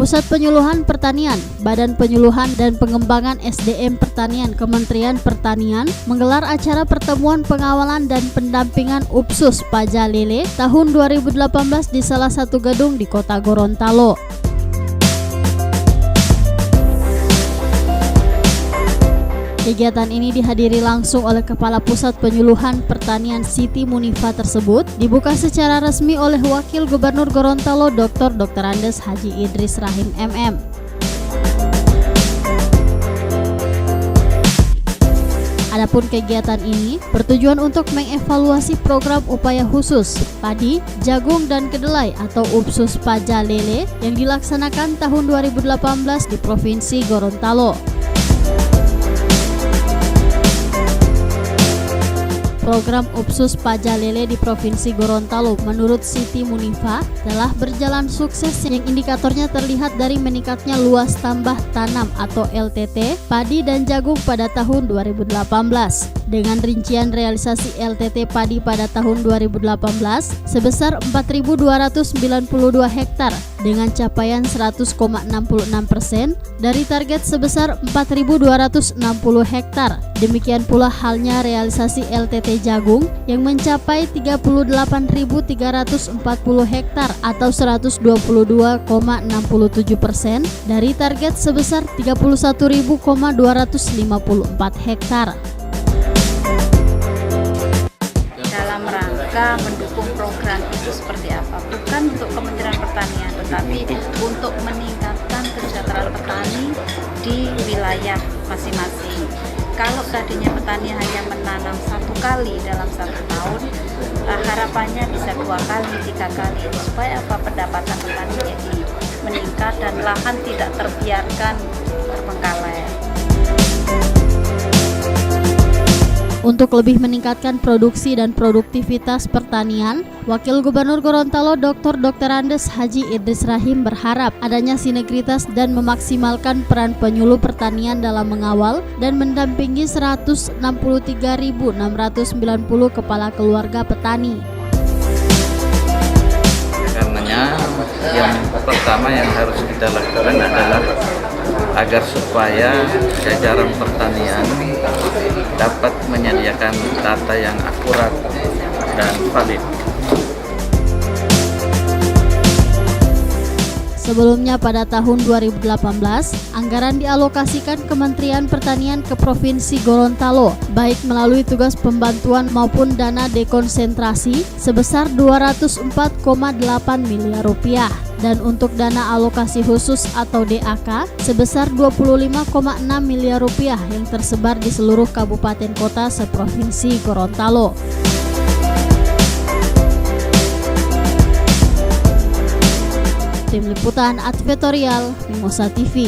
Pusat Penyuluhan Pertanian, Badan Penyuluhan dan Pengembangan SDM Pertanian Kementerian Pertanian menggelar acara pertemuan pengawalan dan pendampingan UPSUS Pajalele tahun 2018 di salah satu gedung di Kota Gorontalo. Kegiatan ini dihadiri langsung oleh Kepala Pusat Penyuluhan Pertanian Siti Munifa tersebut, dibuka secara resmi oleh Wakil Gubernur Gorontalo Dr. Andes Haji Idris Rahim MM. Adapun kegiatan ini bertujuan untuk mengevaluasi program upaya khusus padi, jagung, dan kedelai atau UPSUS Pajalele yang dilaksanakan tahun 2018 di Provinsi Gorontalo. Program UPSUS Pajalele di Provinsi Gorontalo menurut Siti Munifa telah berjalan sukses yang indikatornya terlihat dari meningkatnya luas tambah tanam atau LTT, padi dan jagung pada tahun 2018. Dengan rincian realisasi LTT padi pada tahun 2018 sebesar 4.292 hektar dengan capaian 100,66% dari target sebesar 4.260 hektar. Demikian pula halnya realisasi LTT jagung yang mencapai 38.340 hektar atau 122,67% dari target sebesar 31.254 hektar. Dalam rangka mendukung program itu seperti apa? Bukan untuk Kementerian Pertanian, tetapi untuk meningkatkan kesejahteraan petani di wilayah masing-masing. Kalau tadinya petani hanya menanam 1 kali dalam 1 tahun, harapannya bisa 2 kali, 3 kali, supaya apa, pendapatan petani jadi meningkat dan lahan tidak terbiarkan terbengkalai. Untuk lebih meningkatkan produksi dan produktivitas pertanian, Wakil Gubernur Gorontalo Dr. Andes Haji Idris Rahim berharap adanya sinergitas dan memaksimalkan peran penyuluh pertanian dalam mengawal dan mendampingi 163.690 kepala keluarga petani. Karenanya yang pertama yang harus kita lakukan adalah agar supaya jajaran pertanian dapat menyediakan data yang akurat dan valid. Sebelumnya pada tahun 2018, anggaran dialokasikan Kementerian Pertanian ke Provinsi Gorontalo, baik melalui tugas pembantuan maupun dana dekonsentrasi sebesar 204,8 miliar rupiah. Dan untuk dana alokasi khusus atau DAK sebesar 25,6 miliar rupiah yang tersebar di seluruh kabupaten kota seprovinsi Gorontalo. Tim Liputan Advertorial Mimosa TV.